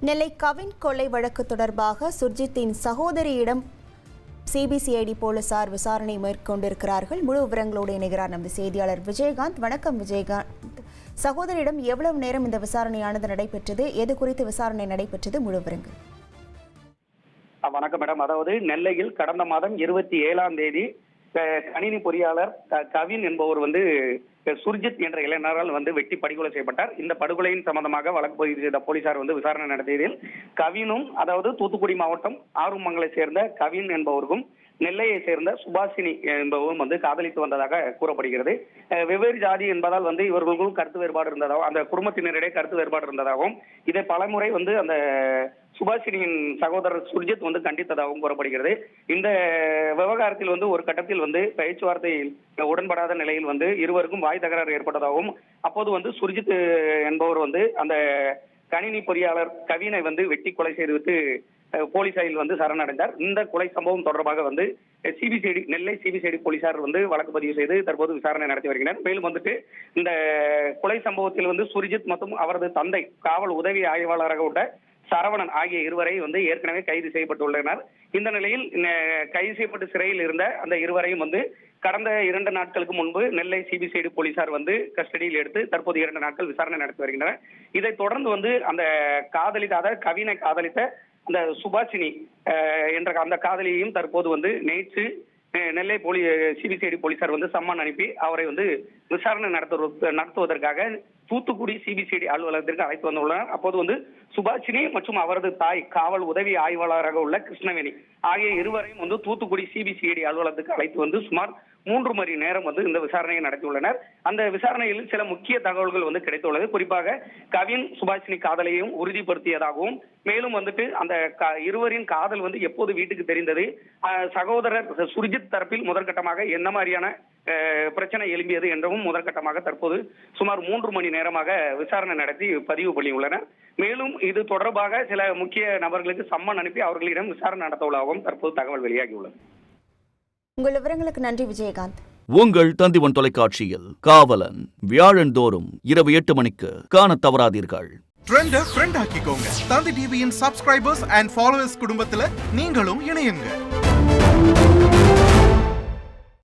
நெல்லை கவின் கொலை வழக்கு தொடர்பாக சுர்ஜித்தின் சகோதரியிடம் சிபிசிஐடி போலீசார் விசாரணை மேற்கொண்டிருக்கிறார்கள். முழு விவரங்களோடு இணைகிறார் நமது செய்தியாளர் விஜயகாந்த். வணக்கம் விஜயகாந்த். சகோதரியிடம் எவ்வளவு நேரம் இந்த விசாரணையானது நடைபெற்றது, எது குறித்து விசாரணை நடைபெற்றது, முழு விவரங்கள்? வணக்கம் மேடம். அதாவது நெல்லையில் கடந்த மாதம் 27ஆம் தேதி கணினி பொறியாளர் கவின் என்பவர் சுர்ஜித் என்ற இளைஞரால் வெட்டி படுகொலை செய்யப்பட்டார். இந்த படுகொலையின் சம்பந்தமாக வழக்கு பதிவு செய்த போலீசார் விசாரணை நடத்தியதில் கவினும், அதாவது தூத்துக்குடி மாவட்டம் ஆறுமங்கலை சேர்ந்த கவின் என்பவருக்கும் நெல்லையை சேர்ந்த சுபாஷினி என்பவரும் காதலித்து வந்ததாக கூறப்படுகிறது. வெவ்வேறு ஜாதி என்பதால் இவர்களுக்கும் கருத்து வேறுபாடு இருந்ததாகவும், அந்த குடும்பத்தினரிடையே கருத்து வேறுபாடு இருந்ததாகவும், இதை பலமுறை அந்த சுபாஷினியின் சகோதரர் சுர்ஜித் கண்டித்ததாகவும் கூறப்படுகிறது. இந்த விவகாரத்தில் ஒரு கட்டத்தில் பேச்சுவார்த்தையில் உடன்படாத நிலையில் இருவருக்கும் வாய் தகராறு ஏற்பட்டதாகவும், அப்போது சுர்ஜித் என்பவர் அந்த கணினி பொறியாளர் கவினை வெட்டி கொலை செய்துவிட்டு போலீசாரில் சரணடைந்தார். இந்த கொலை சம்பவம் தொடர்பாக சிபிசிஐடி நெல்லை சிபிசிஐடி போலீசார் வழக்கு பதிவு செய்து தற்போது விசாரணை நடத்தி வருகின்றனர். மேலும் இந்த கொலை சம்பவத்தில் சுர்ஜித் மற்றும் அவரது தந்தை காவல் உதவி ஆய்வாளராக உள்ள சரவணன் ஆகிய இருவரை ஏற்கனவே கைது செய்யப்பட்டுள்ளனர். இந்த நிலையில் கைது செய்யப்பட்டு சிறையில் இருந்த அந்த இருவரையும் கடந்த 2 நாட்களுக்கு முன்பு நெல்லை சிபிசிஐடி போலீசார் கஸ்டடியில் எடுத்து தற்போது 2 நாட்கள் விசாரணை நடத்தி வருகின்றனர். இதைத் தொடர்ந்து அந்த கவினை காதலித்த அந்த சுபாஷினி என்ற அந்த காதலியையும் தற்போது நேற்று நெல்லை சிபிசிஐடி போலீசார் சம்மன் அனுப்பி அவரை விசாரணை நடத்துவதற்காக தூத்துக்குடி சிபிசிஐடி அலுவலகத்திற்கு அழைத்து வந்துள்ளனர். அப்போது சுபாஷினி மற்றும் அவரது தாய் காவல் உதவி ஆய்வாளராக உள்ள கிருஷ்ணவேணி ஆகிய இருவரையும் தூத்துக்குடி சிபிசிஐடி அலுவலகத்துக்கு அழைத்து சுமார் 3 மணி நேரம் இந்த விசாரணையை நடத்தியுள்ளனர். அந்த விசாரணையில் சில முக்கிய தகவல்கள் கிடைத்துள்ளது. குறிப்பாக கவின் சுபாஷினி காதலையும் உறுதிப்படுத்தியதாகவும், மேலும் அந்த இருவரின் காதல் எப்போது வீட்டுக்கு தெரிந்தது, சகோதரர் சுர்ஜித் தரப்பில் முதற்கட்டமாக என்ன மாதிரியான பிரச்சனை எழும்பியது என்றும் முதற்கட்டமாக தற்போது சுமார் 3 மணி நேரமாக விசாரணை நடத்தி பதிவு பண்ணியுள்ளனர். மேலும் இது தொடர்பாக சில முக்கிய நபர்களுக்கு சம்மன் அனுப்பி அவர்களிடம் விசாரணை நடத்தவுள்ளதாகவும் தற்போது தகவல் வெளியாகியுள்ளது. உங்கள் விவரங்களுக்கு நன்றி விஜயகாந்த். உங்கள் தந்திவன் தொலைக்காட்சியில் காவலன் வியாழந்தோறும் இரவு 8 மணிக்கு காண தவறாதீர்கள். ட்ரெண்ட் ஆக்கிக்கோங்க. தந்தி டிவியின் சப்ஸ்கிரைபர்ஸ் அண்ட் ஃபாலோவர்ஸ் குடும்பத்துல நீங்களும் இணையுங்க.